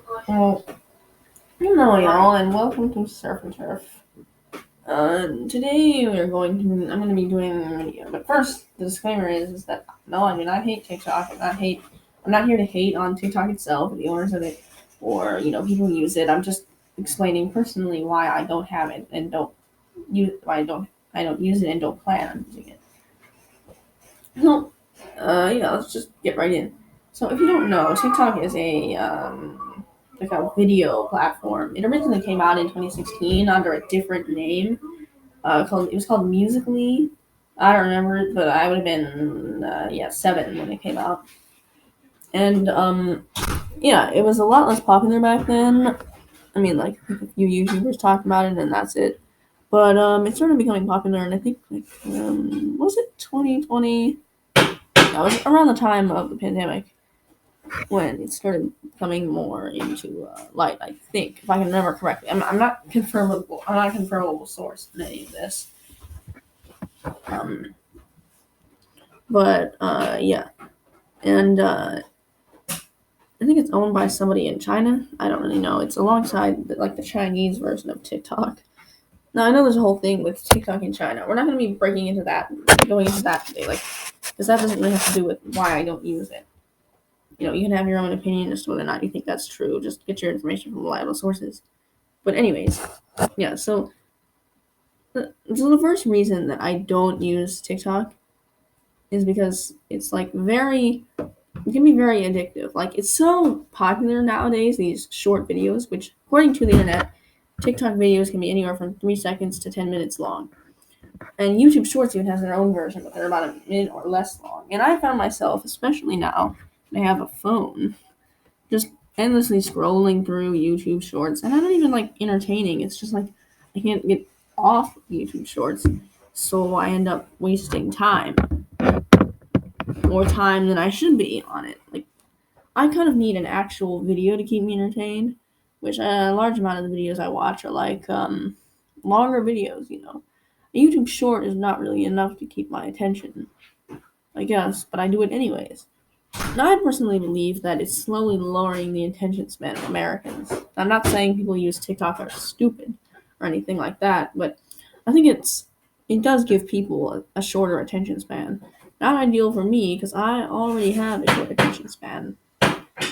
Well, hello, y'all, and welcome to Surf and Turf. Today I'm going to be doing a video, but first, the disclaimer is that no, I do not hate TikTok. I'm not here to hate on TikTok itself, or the owners of it, or people who use it. I'm just explaining personally why I don't have it and don't use why I don't use it and don't plan on using it. So, yeah, let's just get right in. So, if you don't know, TikTok is like a video platform. It originally came out in 2016 under a different name. It was called Musically. I don't remember it, but I would have been 7 when it came out. And yeah, it was a lot less popular back then. I mean, like a few YouTubers talked about it, and that's it. But it started becoming popular, and I think was it 2020? That was around the time of the pandemic when it started coming more into light. I think, if I can remember correctly, I'm not confirmable. I'm not a confirmable source in any of this. Um, but yeah, and I think it's owned by somebody in China. I don't really know. It's alongside like the Chinese version of TikTok. Now I know there's a whole thing with TikTok in China. We're not going to be going into that today, like because that doesn't really have to do with why I don't use it. You can have your own opinion as to whether or not you think that's true. Just get your information from reliable sources. But anyways, yeah. So the first reason that I don't use TikTok is because it's like it can be very addictive. Like it's so popular nowadays. These short videos, which according to the internet, TikTok videos can be anywhere from 3 seconds to 10 minutes long. And YouTube Shorts even has their own version, but they're about a minute or less long. And I found myself, especially now, I have a phone, just endlessly scrolling through YouTube Shorts, and I don't even like entertaining. It's just like I can't get off YouTube Shorts, so I end up wasting time, more time than I should be on it. Like I kind of need an actual video to keep me entertained, which a large amount of the videos I watch are like longer videos. A YouTube Short is not really enough to keep my attention, I guess, but I do it anyways. Now, I personally believe that it's slowly lowering the attention span of Americans. I'm not saying people who use TikTok are stupid or anything like that, but I think it does give people a shorter attention span. Not ideal for me because I already have a short attention span,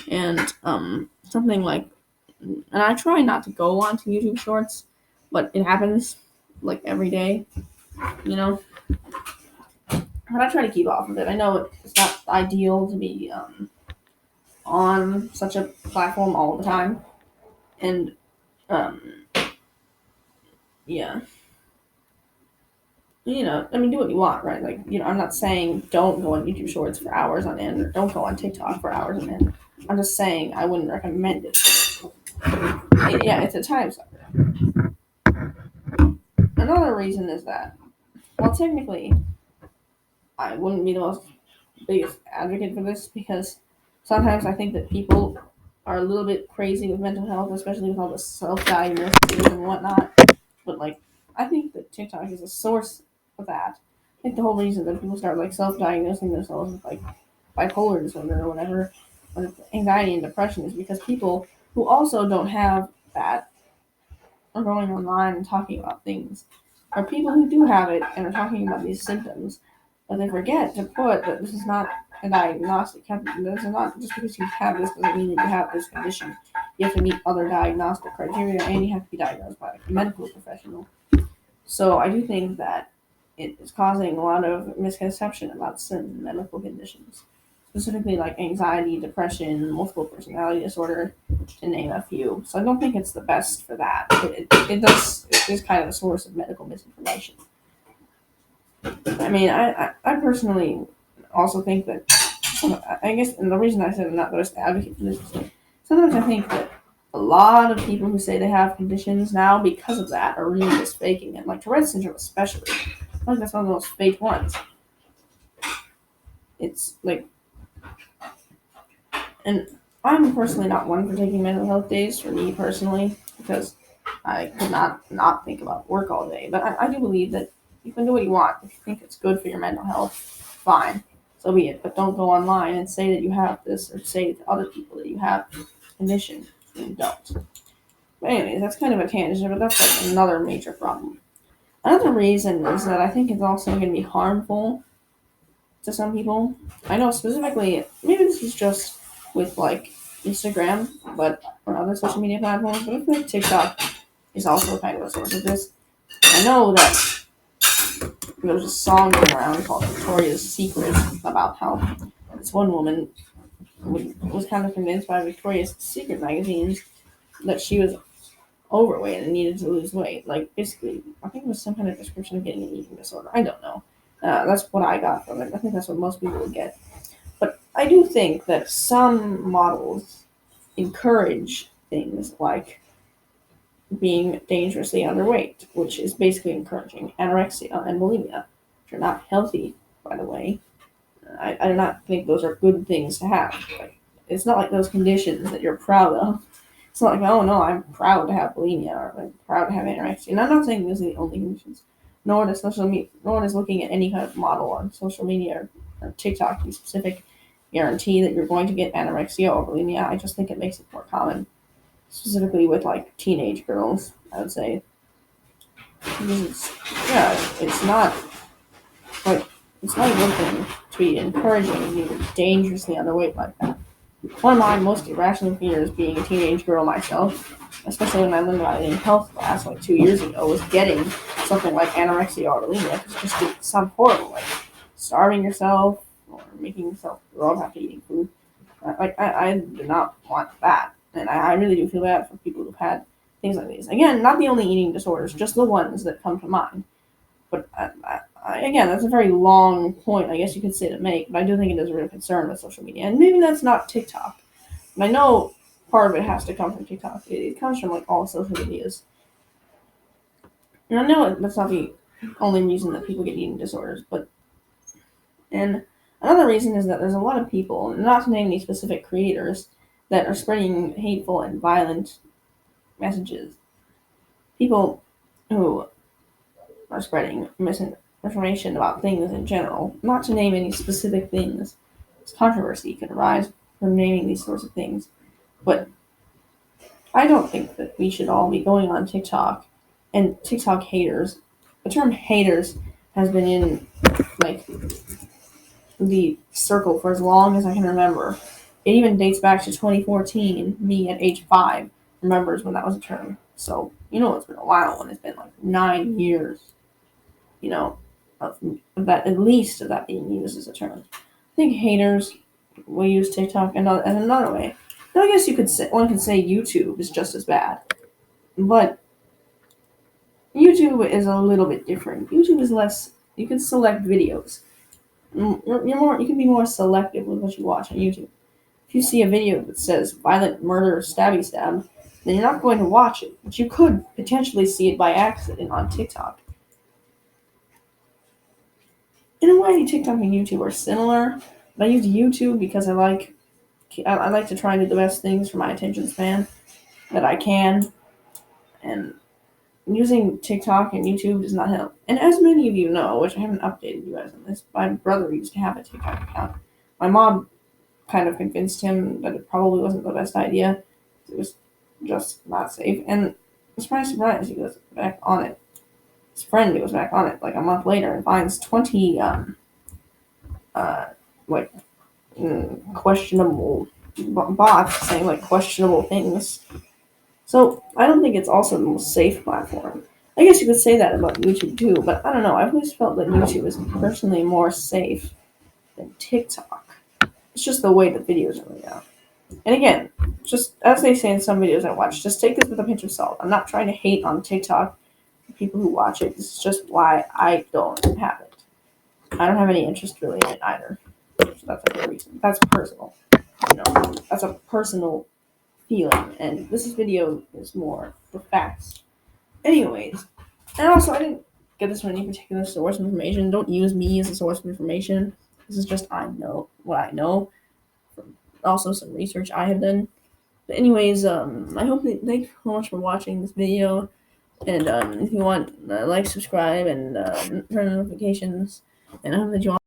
and something like, and I try not to go onto YouTube Shorts, but it happens like every day, you know. But I try to keep off of it. I know it's not ideal to be on such a platform all the time. And um, yeah, I mean, do what you want, right? Like, I'm not saying don't go on YouTube Shorts for hours on end, or don't go on TikTok for hours on end. I'm just saying I wouldn't recommend it. Yeah, it's a time sucker. Another reason is that, well, technically, I wouldn't be the most biggest advocate for this because sometimes I think that people are a little bit crazy with mental health, especially with all the self-diagnoses and whatnot. But like, I think that TikTok is a source of that. I think the whole reason that people start like self-diagnosing themselves with like bipolar disorder or whatever, or anxiety and depression, is because people who also don't have that are going online and talking about things, or people who do have it and are talking about these symptoms, but they forget to put that this is not a diagnostic. This is not just because you have this doesn't mean that you have this condition. You have to meet other diagnostic criteria, and you have to be diagnosed by a medical professional. So I do think that it is causing a lot of misconception about certain medical conditions, specifically like anxiety, depression, multiple personality disorder, to name a few. So I don't think it's the best for that. It is kind of a source of medical misinformation. I mean, I personally also think that I guess, and the reason I said I'm not the best advocate for this is sometimes I think that a lot of people who say they have conditions now because of that are really just faking it. Like Tourette syndrome, especially. I think that's one of the most fake ones. It's like, and I'm personally not one for taking mental health days for me personally because I could not think about work all day. But I do believe that you can do what you want. If you think it's good for your mental health, fine, so be it. But don't go online and say that you have this or say to other people that you have a condition. often don't. But anyways, that's kind of a tangent, but that's like another major problem. Another reason is that I think it's also going to be harmful to some people. I know specifically, maybe this is just with like Instagram, but or other social media platforms, but I feel like TikTok is also kind of a source of this. I know that there was a song going around called Victoria's Secret about how this one woman was kind of convinced by Victoria's Secret magazines that she was overweight and needed to lose weight. Like, basically, I think it was some kind of description of getting an eating disorder. I don't know. That's what I got from it. I think that's what most people would get. But I do think that some models encourage things like being dangerously underweight, which is basically encouraging anorexia and bulimia, which are not healthy, by the way. I do not think those are good things to have. Like, it's not like those conditions that you're proud of. It's not like, oh no, I'm proud to have bulimia or I'm proud to have anorexia. And I'm not saying those are the only conditions. Nor does looking at any kind of model on social media or TikTok be specific guarantee that you're going to get anorexia or bulimia. I just think it makes it more common, specifically with like teenage girls. I would say because it's not like it's not a good thing to be encouraging you dangerously underweight like that. One of my most irrational fears being a teenage girl myself, especially when I learned about it in health class like 2 years ago, was getting something like anorexia or bulimia because it sounds horrible, like starving yourself or making yourself throw up after eating food. I do not want that, and I really do feel bad for people who've had things like these. Again, not the only eating disorders, just the ones that come to mind. But again, that's a very long point, I guess you could say, to make, but I do think it is a real concern with social media. And maybe that's not TikTok. And I know part of it has to come from TikTok. It comes from like all social medias. And I know that's not the only reason that people get eating disorders, and another reason is that there's a lot of people, not to name any specific creators, that are spreading hateful and violent messages. People who are spreading misinformation about things in general, not to name any specific things. Controversy could arise from naming these sorts of things. But I don't think that we should all be going on TikTok and TikTok haters. The term haters has been in like the circle for as long as I can remember. It even dates back to 2014. Me at age 5 remembers when that was a term. So, it's been a while when it's been like 9 years, of that, at least of that being used as a term. I think haters will use TikTok and another way. Now, I guess one could say YouTube is just as bad, but YouTube is a little bit different. YouTube is less. You can select videos. You can be more selective with what you watch on YouTube. If you see a video that says violent murder, stabby stab, then you're not going to watch it, but you could potentially see it by accident on TikTok. In a way, TikTok and YouTube are similar. But I use YouTube because I like to try and do the best things for my attention span that I can, and using TikTok and YouTube does not help. And as many of you know, which I haven't updated you guys on this, my brother used to have a TikTok account. My mom kind of convinced him that it probably wasn't the best idea. It was just not safe. And surprise, he goes back on it. His friend goes back on it like a month later and finds 20 questionable bots saying like questionable things. So I don't think it's also the most safe platform. I guess you could say that about YouTube too, but I don't know. I've always felt that YouTube is personally more safe than TikTok. It's just the way the videos are laid out. And again, just as they say in some videos I watch, just take this with a pinch of salt. I'm not trying to hate on TikTok people who watch it. This is just why I don't have it. I don't have any interest really in it either. So that's a good reason. That's personal. That's a personal feeling, and this video is more for facts. Anyways, and also I didn't get this from any particular source of information. Don't use me as a source of information. This is just I know what I know from also some research I have done. But anyways, I hope that thank you so much for watching this video. And if you want, like, subscribe, and turn on notifications. And I hope that you all